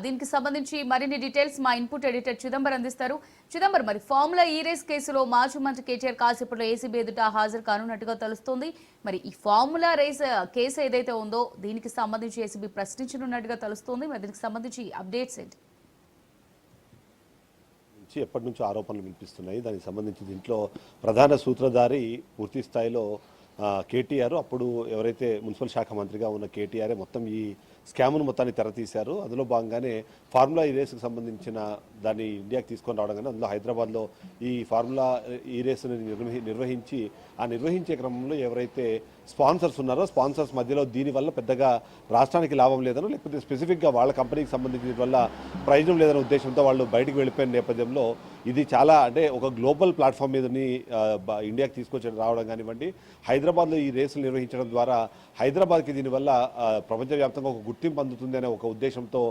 దీనికి సంబంధించి మరిన్ని డీటెయిల్స్ మా ఇన్పుట్ ఎడిటర్ చిదంబర్ అందిస్తారు. చిదంబర్, మరి ఫార్ములా ఈ రేస్ కేసులో మాజీ మంత్రి కేటీఆర్ కాసేపట్లో ఏసీబీ ఎదుట హాజరు కానున్నట్టుగా తెలుస్తోంది. మరి ఈ ఫార్ములా రేస్ కేసు ఏదైతే ఉందో దీనికి సంబంధించి ఏసీబీ ప్రశ్నించనున్నట్టుగా తెలుస్తోంది. మరి దీనికి సంబంధించి అప్డేట్స్ ఏంటి? ఎప్పటి నుంచో ఆరోపణలు వినిపిస్తున్నాయి. దానికి సంబంధించి దీంట్లో ప్రధాన సూత్రధారి పూర్తి స్థాయిలో కేటీఆర్, అప్పుడు ఎవరైతే మున్సిపల్ శాఖ మంత్రిగా ఉన్న కేటీఆర్ మొత్తం ఈ స్కామ్ను మొత్తాన్ని తెరతీశారు. అందులో భాగంగానే ఫార్ములా ఈ రేసుకు సంబంధించిన దాన్ని ఇండియాకి తీసుకొని రావడం కానీ అందులో హైదరాబాద్లో ఈ ఫార్ములా ఈ రేసుని నిర్వహించి నిర్వహించే క్రమంలో ఎవరైతే స్పాన్సర్స్ ఉన్నారో స్పాన్సర్స్ మధ్యలో దీనివల్ల పెద్దగా రాష్ట్రానికి లాభం లేదనో లేకపోతే స్పెసిఫిక్గా వాళ్ళ కంపెనీకి సంబంధించి దీనివల్ల ప్రయోజనం లేదనే ఉద్దేశంతో వాళ్ళు బయటకు వెళ్ళిపోయిన నేపథ్యంలో ఇది చాలా ఒక గ్లోబల్ ప్లాట్ఫామ్ మీదని ఇండియాకి తీసుకొచ్చి రావడం కానివ్వండి, హైదరాబాద్లో ఈ రేసులు నిర్వహించడం ద్వారా హైదరాబాద్కి దీనివల్ల ప్రపంచవ్యాప్తంగా ఒక గుర్తింపు అందుతుంది అనే ఒక ఉద్దేశంతో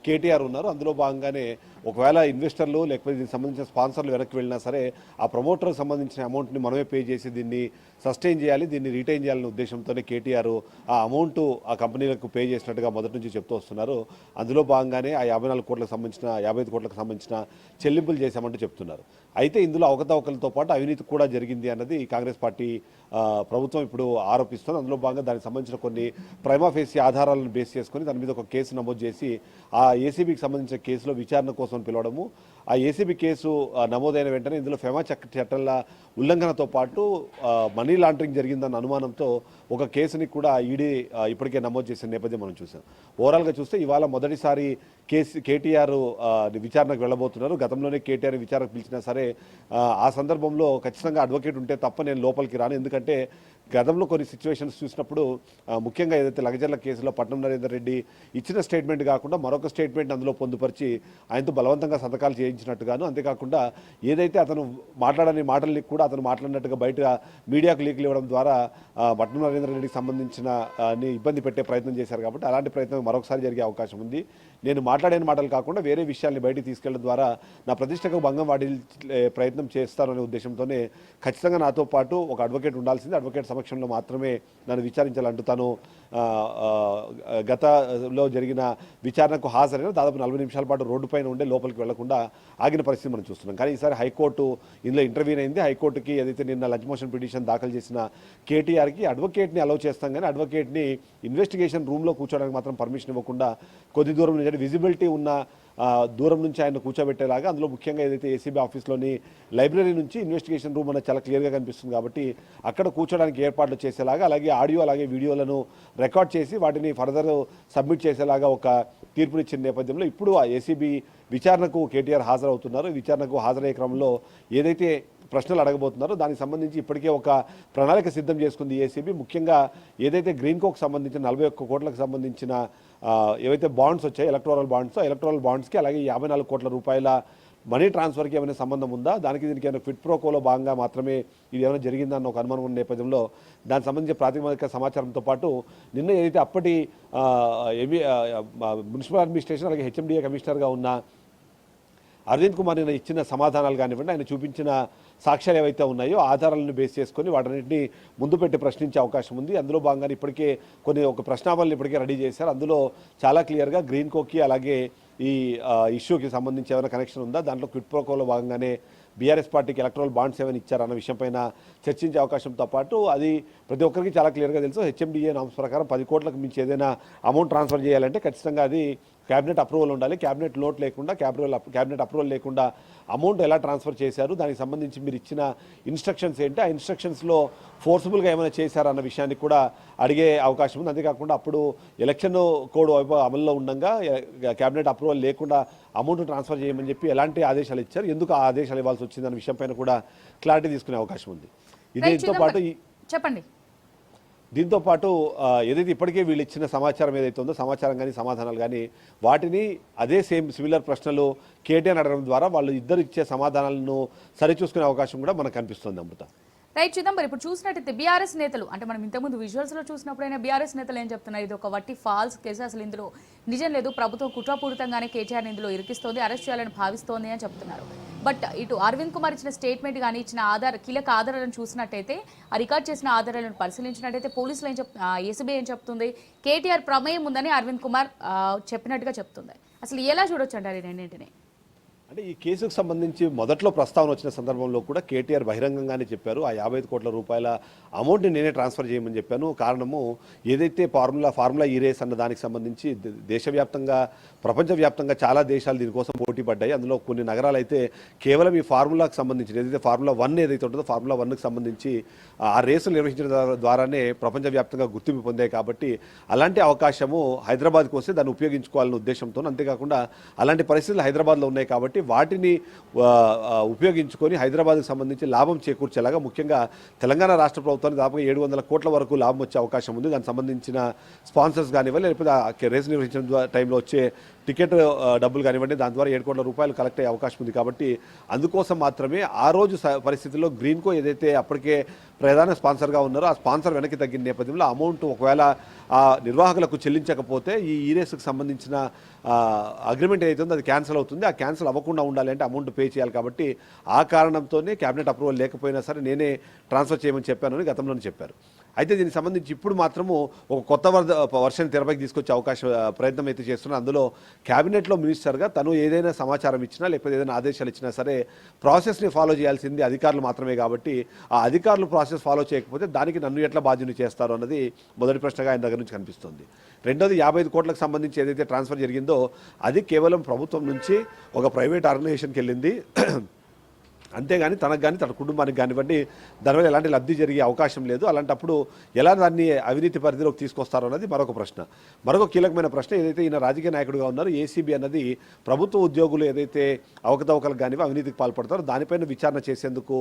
కేటీఆర్ ఉన్నారు. అందులో భాగంగానే ఒకవేళ ఇన్వెస్టర్లు లేకపోతే దీనికి సంబంధించిన స్పాన్సర్లు వెనక్కి వెళ్ళినా సరే ఆ ప్రమోటర్కి సంబంధించిన అమౌంట్ని మనమే పే చేసి దీన్ని సస్టైన్ చేయాలి, దీన్ని రిటైన్ చేయాలనే ఉద్దేశంతోనే కేటీఆర్ ఆ అమౌంట్ ఆ కంపెనీలకు పే చేసినట్టుగా మొదటి నుంచి చెప్తూ వస్తున్నారు. అందులో భాగంగానే ఆ 54 కోట్లకు సంబంధించిన 55 కోట్లకు సంబంధించిన చెల్లింపులు చేశామంటూ చెప్తున్నారు. అయితే ఇందులో అవకతవకలతో పాటు అవినీతి కూడా జరిగింది అన్నది కాంగ్రెస్ పార్టీ ప్రభుత్వం ఇప్పుడు ఆరోపిస్తుంది. అందులో భాగంగా దానికి సంబంధించిన కొన్ని ప్రైమా ఫేసి ఆధారాలను బేస్ చేసుకుని దాని మీద ఒక కేసు నమోదు చేసి ఆ ఏసీబీకి సంబంధించిన కేసులో విచారణ కోసం పిలవడము, ఆ ఏసీబీ కేసు నమోదైన వెంటనే ఇందులో ఫెమా చట్టాల ఉల్లంఘనతో పాటు మనీ లాండరింగ్ జరిగిందన్న అనుమానంతో ఒక కేసుని కూడా ఈడీ ఇప్పటికే నమోదు చేసిన నేపథ్యం మనం చూసాం. ఓవరాల్గా చూస్తే ఇవాళ మొదటిసారి కేటీఆర్ విచారణకు వెళ్ళబోతున్నారు. గతంలోనే కేటీఆర్ విచారణకు పిలిచినా సరే ఆ సందర్భంలో ఖచ్చితంగా అడ్వకేట్ ఉంటే తప్ప నేను లోపలికి రాను, ఎందుకంటే గతంలో కొన్ని సిచ్యువేషన్స్ చూసినప్పుడు ముఖ్యంగా ఏదైతే లగజర్ల కేసులో పట్నం నరేందర్ రెడ్డి ఇచ్చిన స్టేట్మెంట్ కాకుండా మరొక స్టేట్మెంట్ అందులో పొందుపరిచి ఆయనతో బలవంతంగా సంతకాలు చేయించినట్టుగాను, అంతేకాకుండా ఏదైతే అతను మాట్లాడని మాటల్ని కూడా అతను మాట్లాడినట్టుగా బయట మీడియాకు లీకులు ఇవ్వడం ద్వారా పట్నం నరేందర్ రెడ్డికి సంబంధించిన ఇబ్బంది పెట్టే ప్రయత్నం చేశారు. కాబట్టి అలాంటి ప్రయత్నం మరొకసారి జరిగే అవకాశం ఉంది. నేను మాట్లాడిన మాటలు కాకుండా వేరే విషయాల్ని బయటికి తీసుకెళ్లడం ద్వారా నా ప్రతిష్టకు భంగం వాడి ప్రయత్నం చేస్తారనే ఉద్దేశంతోనే ఖచ్చితంగా నాతో పాటు ఒక అడ్వకేట్ ఉండాల్సింది, అడ్వకేట్ సమక్షంలో మాత్రమే నన్ను విచారించాలంటూ తాను గతంలో జరిగిన విచారణకు హాజరైన దాదాపు 40 నిమిషాల పాటు రోడ్డు పైన ఉండే లోపలికి వెళ్లకుండా ఆగిన పరిస్థితి మనం చూస్తున్నాం. కానీ ఈసారి హైకోర్టు ఇందులో ఇంటర్వ్యూన్ అయింది. హైకోర్టుకి ఏదైతే నిన్న లంచ్ మోషన్ పిటిషన్ దాఖలు చేసిన కేటీఆర్కి అడ్వకేట్ని అలౌ చేస్తాం, కానీ అడ్వకేట్ని ఇన్వెస్టిగేషన్ రూమ్లో కూర్చోడానికి మాత్రం పర్మిషన్ ఇవ్వకుండా కొద్ది దూరం నుంచి విజిబిలిటీ ఉన్న దూరం నుంచి ఆయన కూర్చోబెట్టేలాగా, అందులో ముఖ్యంగా ఏదైతే ఏసీబీ ఆఫీస్లోని లైబ్రరీ నుంచి ఇన్వెస్టిగేషన్ రూమ్ అనేది చాలా క్లియర్గా కనిపిస్తుంది కాబట్టి అక్కడ కూర్చోడానికి ఏర్పాట్లు చేసేలాగా, అలాగే ఆడియో అలాగే వీడియోలను రికార్డ్ చేసి వాటిని ఫర్దర్ సబ్మిట్ చేసేలాగా ఒక తీర్పునిచ్చిన నేపథ్యంలో ఇప్పుడు ఆ ఏసీబీ విచారణకు కేటీఆర్ హాజరవుతున్నారు. విచారణకు హాజరయ్యే క్రమంలో ఏదైతే ప్రశ్నలు అడగబోతున్నారో దానికి సంబంధించి ఇప్పటికే ఒక ప్రణాళిక సిద్ధం చేసుకుంది ఏసీబీ. ముఖ్యంగా ఏదైతే గ్రీన్ కోకి సంబంధించిన 41 కోట్లకు సంబంధించిన ఏవైతే బాండ్స్ వచ్చాయి ఎలక్టోరల్ బాండ్స్కి అలాగే 54 కోట్ల రూపాయల మనీ ట్రాన్స్ఫర్కి ఏమైనా సంబంధం ఉందా, దానికి దీనికి ఏమైనా క్విడ్ ప్రో కోలో భాగంగా మాత్రమే ఇది ఏమైనా జరిగిందన్న ఒక అనుమానం ఉన్న నేపథ్యంలో దానికి సంబంధించిన ప్రాథమిక సమాచారంతో పాటు నిన్న ఏదైతే అప్పటి మున్సిపల్ అడ్మినిస్ట్రేషన్ అలాగే హెచ్ఎండిఏ కమిషనర్గా ఉన్న అరవింద్ కుమార్ నిన్న ఇచ్చిన సమాధానాలు కానివ్వండి, ఆయన చూపించిన సాక్ష్యాలు ఏవైతే ఉన్నాయో ఆధారాలను బేస్ చేసుకొని వాటన్నింటినీ ముందు పెట్టి ప్రశ్నించే అవకాశం ఉంది. అందులో భాగంగా ఇప్పటికే ఒక ప్రశ్నావళిని ఇప్పటికే రెడీ చేశారు. అందులో చాలా క్లియర్గా గ్రీన్ కోకి అలాగే ఈ ఇష్యూకి సంబంధించి ఏమైనా కనెక్షన్ ఉందా, దాంట్లో క్విడ్ ప్రో కోలో భాగంగానే బీఆర్ఎస్ పార్టీకి ఎలక్ట్రల్ బాండ్స్ ఏమైనా ఇచ్చారన్న విషయంపైన చర్చించే అవకాశంతో పాటు అది ప్రతి ఒక్కరికి చాలా క్లియర్గా తెలుసు. హెచ్ఎండిఏ నామ్స్ ప్రకారం 10 కోట్లకు మించి ఏదైనా అమౌంట్ ట్రాన్స్ఫర్ చేయాలంటే ఖచ్చితంగా అది క్యాబినెట్ అప్రూవల్ ఉండాలి. క్యాబినెట్ లోట్ లేకుండా క్యాబినెట్ అప్రూవల్ లేకుండా అమౌంట్ ఎలా ట్రాన్స్ఫర్ చేశారు, దానికి సంబంధించి మీరు ఇచ్చిన ఇన్స్ట్రక్షన్స్ ఏంటి, ఆ ఇన్స్ట్రక్షన్స్లో ఫోర్స్ఫుల్గా ఏమైనా చేశారన్న విషయాన్ని కూడా అడిగే అవకాశం ఉంది. అంతేకాకుండా అప్పుడు ఎలక్షన్ కోడ్ అమల్లో ఉండగా క్యాబినెట్ అప్రూవల్ లేకుండా అమౌంట్ ట్రాన్స్ఫర్ చేయమని చెప్పి ఎలాంటి ఆదేశాలు ఇచ్చారు, ఎందుకు ఆ ఆదేశాలు ఇవ్వాల్సి వచ్చిందన్న విషయంపైన కూడా క్లారిటీ తీసుకునే అవకాశం ఉంది. దీంతో పాటు చెప్పండి దీంతో పాటు ఏదైతే ఇప్పటికే వీళ్ళు ఇచ్చిన సమాచారం ఏదైతే ఉందో సమాచారం కానీ సమాధానాలు కానీ వాటిని అదే సిమిలర్ ప్రశ్నలు కేటీఆర్ అడగడం ద్వారా వాళ్ళు ఇద్దరు ఇచ్చే సమాధానాలను సరిచూసుకునే అవకాశం కూడా మనకు కనిపిస్తుంది. అమృత రైట్ చిదంబర్, ఇప్పుడు చూసినట్టయితే బీఆర్ఎస్ నేతలు అంటే మనం ఇంతకుముందు విజువల్స్లో చూసినప్పుడైనా బీఆర్ఎస్ నేతలు ఏం చెప్తున్నారు, ఇది ఒక వట్టి ఫాల్స్ కేసు, అసలు ఇందులో నిజం లేదు, ప్రభుత్వం కుట్రపూరితంగానే కేటీఆర్ ఇందులో ఇరికిస్తోంది, అరెస్ట్ చేయాలని భావిస్తోంది అని చెప్తున్నారు. బట్ ఇటు అరవింద్ కుమార్ ఇచ్చిన స్టేట్మెంట్ కానీ ఇచ్చిన కీలక ఆధారాలను చూసినట్టయితే ఆ రికార్డ్ చేసిన ఆధారాలను పరిశీలించినట్టయితే పోలీసులు ఏసీబీ ఏం చెప్తుంది, కేటీఆర్ ప్రమేయం ఉందని అరవింద్ కుమార్ చెప్పినట్టుగా చెప్తుంది. అసలు ఎలా చూడొచ్చు అంటారు ఈ రెండింటిని? అంటే ఈ కేసుకు సంబంధించి మొదట్లో ప్రస్తావన వచ్చిన సందర్భంలో కూడా కేటీఆర్ బహిరంగంగానే చెప్పారు, ఆ 55 కోట్ల రూపాయల అమౌంట్ని నేనే ట్రాన్స్ఫర్ చేయమని చెప్పాను. కారణము ఏదైతే ఫార్ములా ఈ రేస్ అన్న దానికి సంబంధించి దేశవ్యాప్తంగా ప్రపంచవ్యాప్తంగా చాలా దేశాలు దీనికోసం పోటీ పడ్డాయి. అందులో కొన్ని నగరాలు అయితే కేవలం ఈ ఫార్ములాకు సంబంధించి ఏదైతే ఫార్ములా 1 ఏదైతే ఉంటుందో ఫార్ములా 1కి సంబంధించి ఆ రేసులు నిర్వహించడం ద్వారానే ప్రపంచవ్యాప్తంగా గుర్తింపు పొందాయి. కాబట్టి అలాంటి అవకాశము హైదరాబాద్కి వస్తే దాన్ని ఉపయోగించుకోవాలనే ఉద్దేశంతో, అంతేకాకుండా అలాంటి పరిస్థితులు హైదరాబాద్లో ఉన్నాయి కాబట్టి వాటిని ఉపయోగించుకొని హైదరాబాద్కి సంబంధించి లాభం చేకూర్చేలాగా, ముఖ్యంగా తెలంగాణ రాష్ట్ర ప్రభుత్వానికి దాదాపుగా 700 కోట్ల వరకు లాభం వచ్చే అవకాశం ఉంది. దానికి సంబంధించిన స్పాన్సర్స్ కానివ్వండి, లేకపోతే రేసు నిర్వహించిన టైంలో వచ్చే టికెట్ డబ్బులు కానివ్వండి, దాని ద్వారా 7 కోట్ల రూపాయలు కలెక్ట్ అయ్యే అవకాశం ఉంది. కాబట్టి అందుకోసం మాత్రమే ఆ రోజు పరిస్థితుల్లో గ్రీన్కో ఏదైతే అప్పటికే ప్రధాన స్పాన్సర్గా ఉన్నారో ఆ స్పాన్సర్ వెనక్కి తగ్గిన నేపథ్యంలో అమౌంట్ ఒకవేళ ఆ నిర్వాహకులకు చెల్లించకపోతే ఈ రేసుకు సంబంధించిన అగ్రిమెంట్ ఏదైతే ఉందో అది క్యాన్సిల్ అవుతుంది. ఆ క్యాన్సిల్ అవ్వకుండా ఉండాలి అంటే అమౌంట్ పే చేయాలి. కాబట్టి ఆ కారణంతోనే క్యాబినెట్ అప్రూవల్ లేకపోయినా సరే నేనే ట్రాన్స్ఫర్ చేయమని చెప్పాను అని గతంలోనే చెప్పారు. అయితే దీనికి సంబంధించి ఇప్పుడు మాత్రము ఒక కొత్త వర్షన్ తెరపైకి తీసుకొచ్చే ప్రయత్నం అయితే చేస్తున్నారు. అందులో క్యాబినెట్లో మినిస్టర్గా తను ఏదైనా సమాచారం ఇచ్చినా లేకపోతే ఏదైనా ఆదేశాలు ఇచ్చినా సరే ప్రాసెస్ని ఫాలో చేయాల్సింది అధికారులు మాత్రమే. కాబట్టి ఆ అధికారులు ప్రాసెస్ ఫాలో చేయకపోతే దానికి నన్ను ఎట్లా బాధ్యుని చేస్తారు అన్నది మొదటి ప్రశ్నగా ఆయన దగ్గర నుంచి కనిపిస్తుంది. రెండోది 55 కోట్లకు సంబంధించి ఏదైతే ట్రాన్స్ఫర్ జరిగిందో అది కేవలం ప్రభుత్వం నుంచి ఒక ప్రైవేట్ ఆర్గనైజేషన్కి వెళ్ళింది. అంతేగాని తనకు కానీ తన కుటుంబానికి కానివ్వండి దానివల్ల ఎలాంటి లబ్ధి జరిగే అవకాశం లేదు. అలాంటప్పుడు ఎలా దాన్ని అవినీతి పరిధిలోకి తీసుకొస్తారో అన్నది మరొక ప్రశ్న. మరొక కీలకమైన ప్రశ్న, ఏదైతే ఈయన రాజకీయ నాయకుడిగా ఉన్నారు, ఏసీబీ అన్నది ప్రభుత్వ ఉద్యోగులు ఏదైతే అవకతవకలకు కానివ్వ అవినీతికి పాల్పడతారో దానిపైన విచారణ చేసేందుకు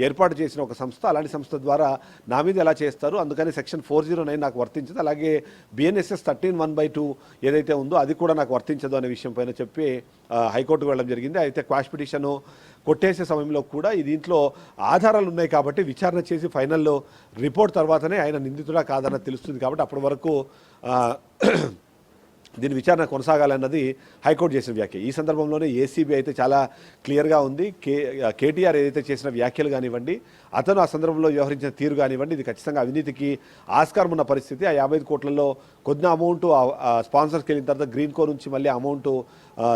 ఏర్పాటు చేసిన ఒక సంస్థ. అలాంటి సంస్థ ద్వారా నా మీద ఎలా చేస్తారు, అందుకని సెక్షన్ 409 నాకు వర్తించదు, అలాగే BNSS 13(1)(2) ఏదైతే ఉందో అది కూడా నాకు వర్తించదు అనే విషయం పైన చెప్పి హైకోర్టుకు వెళ్ళడం జరిగింది. అయితే క్వాష్ పిటిషన్ కొట్టేసే సమయంలో కూడా దీంట్లో ఆధారాలు ఉన్నాయి కాబట్టి విచారణ చేసి ఫైనల్లో రిపోర్ట్ తర్వాతనే ఆయన నిందితుడా కాదన్నది తెలుస్తుంది. కాబట్టి అప్పటి వరకు దీని విచారణ కొనసాగాలన్నది హైకోర్టు చేసిన వ్యాఖ్య. ఈ సందర్భంలోనే ఏసీబీ అయితే చాలా క్లియర్గా ఉంది. కేటీఆర్ ఏదైతే చేసిన వ్యాఖ్యలు కానివ్వండి, అతను ఆ సందర్భంలో వ్యవహరించిన తీరు కానివ్వండి, ఇది ఖచ్చితంగా అవినీతికి ఆస్కారం ఉన్న పరిస్థితి. ఆ 55 కోట్లలో కొద్ది అమౌంట్ స్పాన్సర్స్కి వెళ్ళిన తర్వాత గ్రీన్కో నుంచి మళ్ళీ అమౌంట్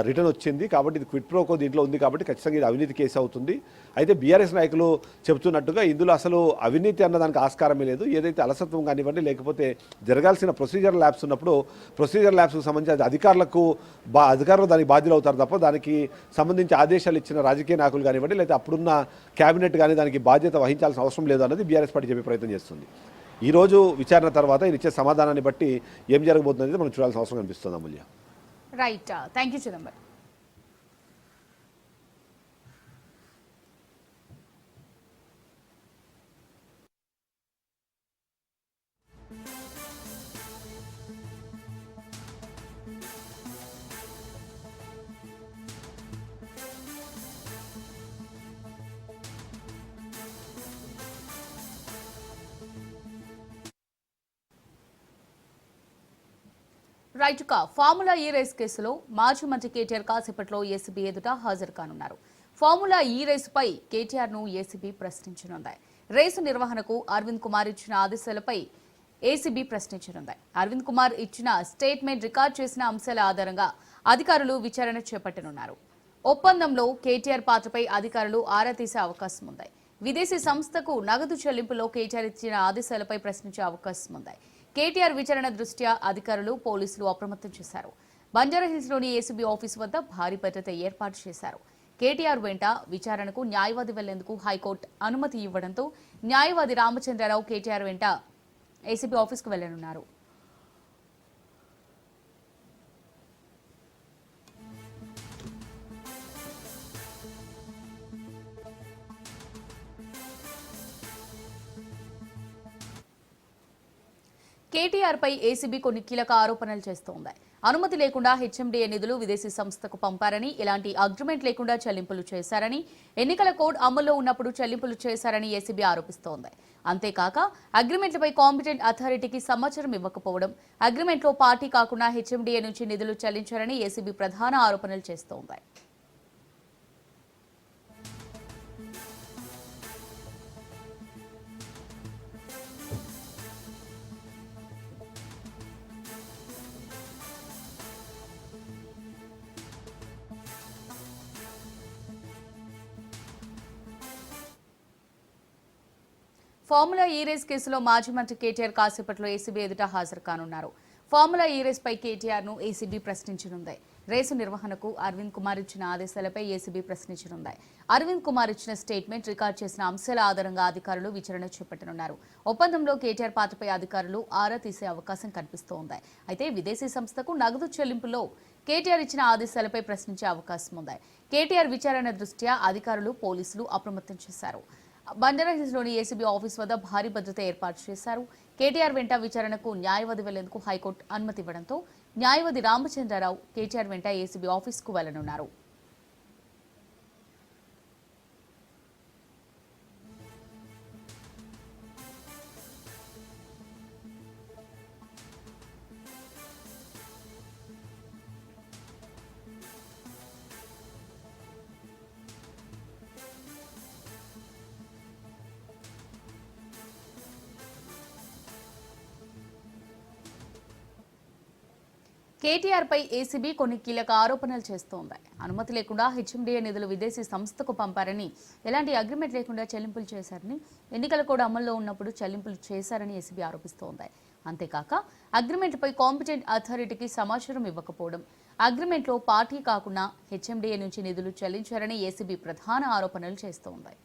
రిటర్న్ వచ్చింది. కాబట్టి ఇది క్విట్ ప్రోకో దీంట్లో ఉంది కాబట్టి ఖచ్చితంగా ఇది అవినీతి కేసు అవుతుంది. అయితే బీఆర్ఎస్ నాయకులు చెబుతున్నట్టుగా ఇందులో అసలు అవినీతి అన్నదానికి ఆస్కారమే లేదు. ఏదైతే అలసత్వం కానివ్వండి లేకపోతే జరగాల్సిన ప్రొసీజర్ ల్యాబ్స్ ఉన్నప్పుడు ప్రొసీజర్ ల్యాబ్స్కి సంబంధించి అది అధికారులు దానికి బాధ్యులు అవుతారు తప్ప దానికి సంబంధించి ఆదేశాలు ఇచ్చిన రాజకీయ నాయకులు కానివ్వండి లేకపోతే అప్పుడున్న క్యాబినెట్ కానీ దానికి బాధ్యత వహించాల్సిన అవసరం లేదు అన్నది బీఆర్ఎస్ పార్టీ చెప్పే ప్రయత్నం చేస్తుంది. ఈరోజు విచారణ తర్వాత ఈయన ఇచ్చే సమాధానాన్ని బట్టి ఏం జరగబోతుందనేది మనం చూడాల్సిన అవసరం కనిపిస్తుంది. Amulya. Right, thank you Chidambaram. Right, formula E race కేసులో మాజీ మంత్రి కేటీఆర్ కాసేపట్లో ఏసీబీ ఎదుట హాజరు కానున్నారు. ఫార్ములా ఈ రేసుపై కేటీఆర్ ను ఏసీబీ ప్రశ్నించనుంది. రేసు నిర్వహణకు అరవింద్ కుమార్ ఇచ్చిన ఆదేశాలపై ఏసీబీ ప్రశ్నించనుంది. అరవింద్ కుమార్ ఇచ్చిన స్టేట్మెంట్ రికార్డ్ చేసిన అంశాల ఆధారంగా అధికారులు విచారణ చేపట్టనున్నారు. ఒప్పందంలో కేటీఆర్ పాత్రపై అధికారులు ఆరా తీసే అవకాశం ఉంది. విదేశీ సంస్థకు నగదు చెల్లింపులో కేటీఆర్ ఇచ్చిన ఆదేశాలపై ప్రశ్నించే అవకాశం ఉంది. కేటీఆర్ విచారణ దృష్ట్యా అధికారులు పోలీసులు అప్రమత్తం చేశారు. బంజారాహిల్స్లోని ఏసీబీ ఆఫీసు వద్ద భారీ భద్రత ఏర్పాటు చేశారు. కేటీఆర్ వెంట విచారణకు న్యాయవాది వెళ్లేందుకు హైకోర్టు అనుమతి ఇవ్వడంతో న్యాయవాది రామచంద్రరావు కేటీఆర్ వెంట ఏసీబీ ఆఫీసుకు వెళ్లనున్నారు. కేటీఆర్ పై ఏసీబీ కొన్ని కీలక ఆరోపణలు చేస్తోంది. అనుమతి లేకుండా హెచ్ఎండీఏ నిధులు విదేశీ సంస్థకు పంపారని, ఇలాంటి అగ్రిమెంట్ లేకుండా చెల్లింపులు చేశారని, ఎన్నికల కోడ్ అమల్లో ఉన్నప్పుడు చెల్లింపులు చేశారని ఏసీబీ ఆరోపిస్తోంది. అంతేకాక అగ్రిమెంట్లపై కాంపిటెంట్ అథారిటీకి సమాచారం ఇవ్వకపోవడం, అగ్రిమెంట్లో పార్టీ కాకుండా హెచ్ఎండీఏ నుంచి నిధులు చెల్లించారని ఏసీబీ ప్రధాన ఆరోపణలు చేస్తోంది. ఫార్ములా ఈ రేస్ కేసులో మాజీ మంత్రి కేటీఆర్ కాసేపట్లో ఏసీబీ ఎదుట హాజరు కానున్నారు. ఫార్ములా ఈ రేస్ పై కేటీఆర్ ను ఏసీబీ ప్రశ్నించనుంది. రేసు నిర్వహణకు అరవింద్ కుమార్ ఇచ్చిన ఆదేశాలపై ఏసీబీ ప్రశ్నించనుంది. అరవింద్ కుమార్ ఇచ్చిన స్టేట్మెంట్, రికార్డు చేసిన అంశాల ఆధారంగా అధికారులు విచారణ చేపట్టనున్నారు. ఒప్పందంలో కేటీఆర్ పాత్రపై అధికారులు ఆరా తీసే అవకాశం కనిపిస్తోంది. అయితే విదేశీ సంస్థకు నగదు చెల్లింపులో కేటీఆర్ ఇచ్చిన ఆదేశాలపై ప్రశ్నించే అవకాశం ఉంది. కేటీఆర్ విచారణ దృష్ట్యా అధికారులు, పోలీసులు అప్రమత్తం చేశారు. బంజారాహిల్స్లోని ఏసీబీ ఆఫీస్ వద్ద భారీ భద్రత ఏర్పాటు చేశారు. కేటీఆర్ వెంట విచారణకు న్యాయవాది వెళ్లేందుకు హైకోర్టు అనుమతి ఇవ్వడంతో న్యాయవాది రామచంద్రరావు కేటీఆర్ వెంట ఏసీబీ ఆఫీస్కు వెళ్లనున్నారు. కేటీఆర్ పై ఏసీబీ కొన్ని కీలక ఆరోపణలు చేస్తోంది. అనుమతి లేకుండా హెచ్ఎండిఏ నిధులు విదేశీ సంస్థకు పంపారని, ఎలాంటి అగ్రిమెంట్ లేకుండా చెల్లింపులు చేశారని, ఎన్నికల కోడ్ అమల్లో ఉన్నప్పుడు చెల్లింపులు చేశారని ఏసీబీ ఆరోపిస్తోంది. అంతేకాక అగ్రిమెంట్పై కాంపిటెంట్ అథారిటీకి సమాచారం ఇవ్వకపోవడం, అగ్రిమెంట్లో పార్టీ కాకుండా హెచ్ఎండిఏ నుంచి నిధులు చెల్లించారని ఏసీబీ ప్రధాన ఆరోపణలు చేస్తోంది.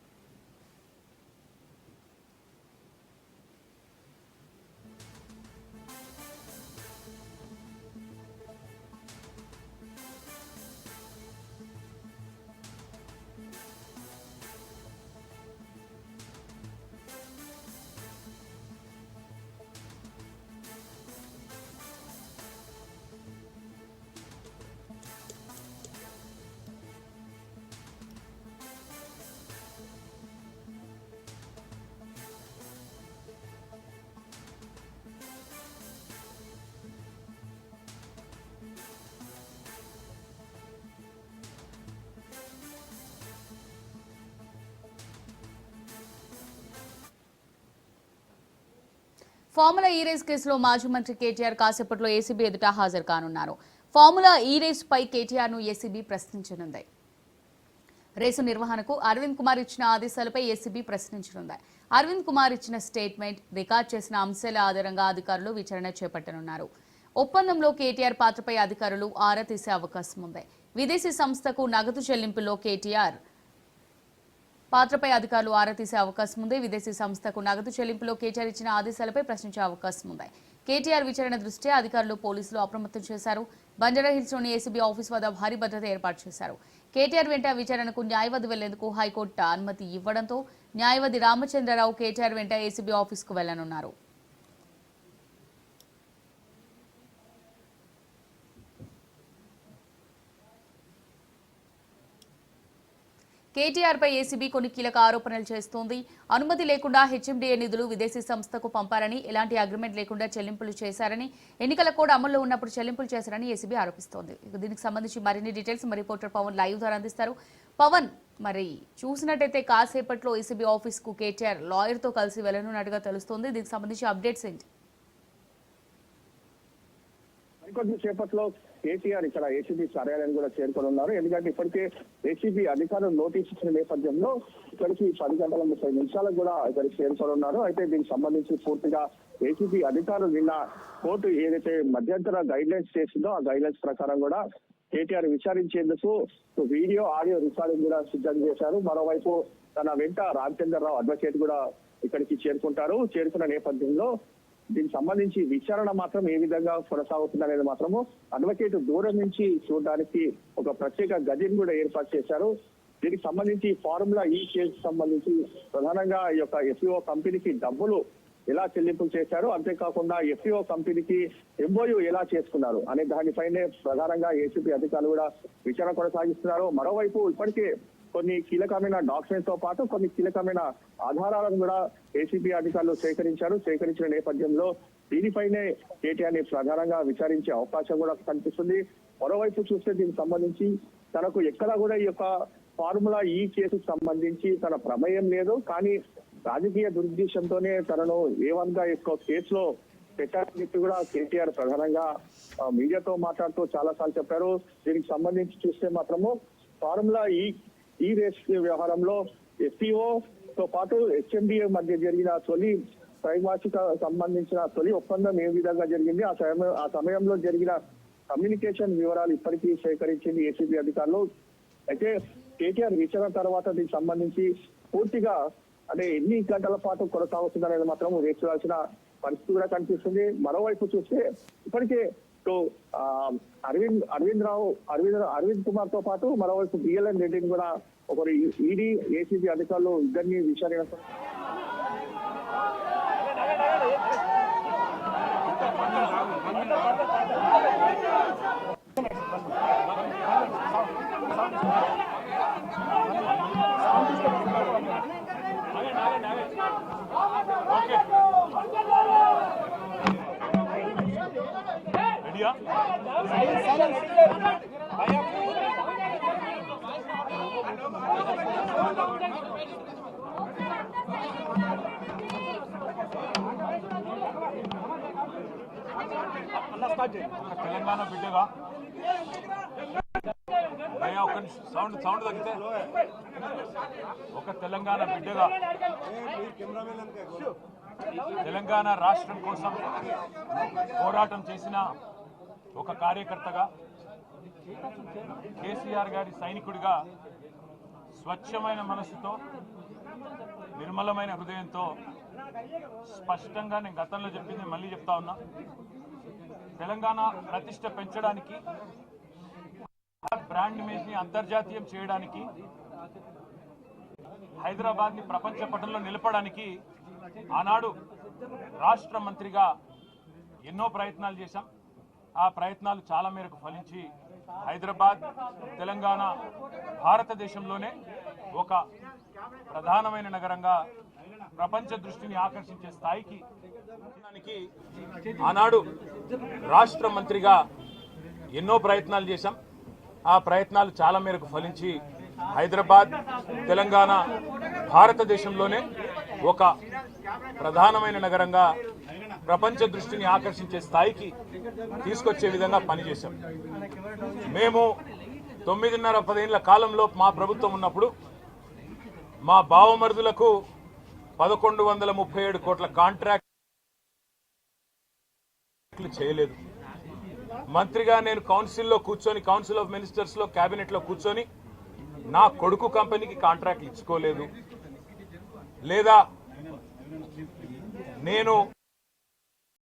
ఫార్ములా ఈ రేస్ కేసులో మాజీ మంత్రి కేటీఆర్ కాసేపట్లో ఏసీబీ ఎదుట హాజరు కానున్నారు. ఫార్ములా ఈ రేస్ పై కేటీఆర్ ను ఏసీబీ ప్రశ్నించనుంది. రేసు నిర్వహణకు అరవింద్ కుమార్ ఇచ్చిన ఆదేశాలపై ఏసీబీ ప్రశ్నించనుంది. అరవింద్ కుమార్ ఇచ్చిన స్టేట్మెంట్, రికార్డు చేసిన అంశాల ఆధారంగా అధికారులు విచారణ చేపట్టనున్నారు. ఒప్పందంలో కేటీఆర్ పాత్రపై అధికారులు ఆరా తీసే అవకాశం ఉంది. విదేశీ సంస్థకు నగదు చెల్లింపులో కేటీఆర్ పాత్రపై అధికారులు ఆరా తీసే అవకాశం ఉంది. విదేశీ సంస్థకు నగదు చెల్లింపులో కేటీఆర్ ఇచ్చిన ఆదేశాలపై ప్రశ్నించే అవకాశం ఉంది. కేటీఆర్ విచారణ దృష్ట్యా అధికారులు, పోలీసులు అప్రమత్తం చేశారు. బంజారాహిల్స్లోని ఏసీబీ ఆఫీస్ వద్ద భారీ భద్రత ఏర్పాటు చేశారు. కేటీఆర్ వెంట విచారణకు న్యాయవాది వెళ్లేందుకు హైకోర్టు అనుమతి ఇవ్వడంతో న్యాయవాది రామచంద్రరావు కేటీఆర్ వెంట ఏసీబీ ఆఫీస్కు వెళ్లనున్నారు. కేటీఆర్ పై ఏసీబీ కొన్ని కీలక ఆరోపణలు చేస్తోంది. అనుమతి లేకుండా హెచ్ఎండిఏ నిధులు విదేశీ సంస్థకు పంపారని, ఎలాంటి అగ్రిమెంట్ లేకుండా చెల్లింపులు చేశారని, ఎన్నికల కోడ్ అమల్లో ఉన్నప్పుడు చెల్లింపులు చేశారని ఏసీబీ ఆరోపిస్తోంది. దీనికి సంబంధించి మరిన్ని డీటెయిల్స్ మా రిపోర్టర్ పవన్ లైవ్ ద్వారా అందిస్తారు. పవన్, మరి చూసినట్టయితే కాసేపట్లో ఏసీబీ ఆఫీస్ కు కేటీఆర్ లాయర్ తో కలిసి వెళ్లనున్నట్టుగా తెలుస్తోంది. దీనికి సంబంధించి అప్డేట్స్ ఏంటి? కొద్దిసేపట్లో కేటీఆర్ ఇక్కడ ఏసీబీ కార్యాలయం కూడా చేరుకొని ఉన్నారు. ఎందుకంటే ఇప్పటికే ఏసీబీ అధికారులు నోటీస్ ఇచ్చిన నేపథ్యంలో ఇక్కడికి 10:30 కూడా ఇక్కడికి చేరుకొని ఉన్నారు. అయితే దీనికి సంబంధించి పూర్తిగా ఏసీబీ అధికారులు నిన్న కోర్టు ఏదైతే మధ్యంతర గైడ్ లైన్స్ చేసిందో ఆ గైడ్ లైన్స్ ప్రకారం కూడా కేటీఆర్ విచారించేందుకు వీడియో, ఆడియో రికార్డింగ్ కూడా సిద్ధం చేశారు. మరోవైపు తన వెంట రామచంద్రరావు అడ్వకేట్ కూడా ఇక్కడికి చేరుకుంటారు. చేరుకున్న నేపథ్యంలో దీనికి సంబంధించి విచారణ మాత్రం ఏ విధంగా కొనసాగుతుంది అనేది మాత్రము అడ్వకేట్ దూరం నుంచి చూడడానికి ఒక ప్రత్యేక గదిని కూడా ఏర్పాటు చేశారు. దీనికి సంబంధించి ఫార్ములా ఈ కేసు సంబంధించి ప్రధానంగా ఈ యొక్క ఎఫ్ఈఓ కంపెనీకి డబ్బులు ఎలా చెల్లింపులు చేశారు, అంతేకాకుండా ఎఫ్ఈఓ కంపెనీకి ఎంఓయూ ఎలా చేసుకున్నారు అనే దానిపైనే ప్రధానంగా ఏసీబీ అధికారులు కూడా విచారణ కొనసాగిస్తున్నారు. మరోవైపు ఇప్పటికే కొన్ని కీలకమైన డాక్యుమెంట్స్ తో పాటు కొన్ని కీలకమైన ఆధారాలను కూడా ఏసీబీ అధికారులు సేకరించిన నేపథ్యంలో దీనిపైనే కేటీఆర్ ని ప్రధానంగా విచారించే అవకాశం కూడా కనిపిస్తుంది. మరోవైపు చూస్తే దీనికి సంబంధించి తనకు ఎక్కడా కూడా ఈ యొక్క ఫార్ములా ఈ కేసుకు సంబంధించి తన ప్రమేయం లేదు, కానీ రాజకీయ దురుద్దేశంతోనే తనను ఏవన్గా ఎక్కువ కేసులో పెట్టాలని చెప్పి కూడా కేటీఆర్ ప్రధానంగా మీడియాతో మాట్లాడుతూ చాలా సార్లు చెప్పారు. దీనికి సంబంధించి చూస్తే మాత్రము ఫార్ములా ఈ రేస్ వ్యవహారంలో ఎఫ్ఈఓ తో పాటు హెచ్ఎండిఏ మధ్య జరిగిన తొలి త్రైమాసిక సంబంధించిన తొలి ఒప్పందం ఏ విధంగా జరిగింది, ఆ సమయంలో జరిగిన కమ్యూనికేషన్ వివరాలు ఇప్పటికీ సేకరించింది ఏసీబీ అధికారులు. అయితే కేటీఆర్ విచారణ తర్వాత దీనికి సంబంధించి పూర్తిగా అంటే ఎన్ని గంటల పాటు కొనసాగుతుందనేది మాత్రం వేచి చూడాల్సిన పరిస్థితి కూడా కనిపిస్తుంది. మరోవైపు చూస్తే ఇప్పటికే అరవింద్ కుమార్ తో పాటు మరోవైపు బిఎల్ఎన్ రెడ్డిని కూడా ఒకరు ఈడీ ఏసీబీ అధికారులు ఇద్దరిని విచారణ తెలంగాణ బిడ్డగా ఒక సౌండ్ తగ్గితే ఒక తెలంగాణ బిడ్డగా తెలంగాణ రాష్ట్రం కోసం పోరాటం చేసిన ఒక కార్యకర్తగా కేసీఆర్ గారి సైనికుడిగా స్వచ్ఛమైన మనసుతో నిర్మలమైన హృదయంతో స్పష్టంగా నేను గతంలో చెప్పింది మళ్ళీ చెప్తా ఉన్నా. తెలంగాణ ప్రతిష్ట పెంచడానికి, బ్రాండ్ ఇమేజ్ ని అంతర్జాతీయం చేయడానికి, హైదరాబాద్ ని ప్రపంచ పటంలో నిలపడానికి ఆనాడు రాష్ట్ర మంత్రిగా ఎన్నో ప్రయత్నాలు చేశాం. ఆ ప్రయత్నాలు చాలా మేరకు ఫలించి హైదరాబాద్, తెలంగాణ భారతదేశంలోనే ఒక ప్రధానమైన నగరంగా ప్రపంచ దృష్టిని ఆకర్షించే స్థాయికి ఆనాడు రాష్ట్ర మంత్రిగా ఎన్నో ప్రయత్నాలు చేశాం. ఆ ప్రయత్నాలు చాలా మేరకు ఫలించి హైదరాబాద్, తెలంగాణ భారతదేశంలోనే ఒక ప్రధానమైన నగరంగా ప్రపంచ దృష్టిని ఆకర్షించే స్థాయికి తీసుకొచ్చే విధంగా పనిచేశాం. మేము 9.5-10 ఏళ్ల కాలంలో మా ప్రభుత్వం ఉన్నప్పుడు మా బావమరుదులకు 1137 కోట్ల కాంట్రాక్ట్లు చేయలేదు. మంత్రిగా నేను కౌన్సిల్లో కూర్చొని, కౌన్సిల్ ఆఫ్ మినిస్టర్స్ లో, కేబినెట్ లో కూర్చొని నా కొడుకు కంపెనీకి కాంట్రాక్ట్లు ఇచ్చుకోలేదు. లేదా నేను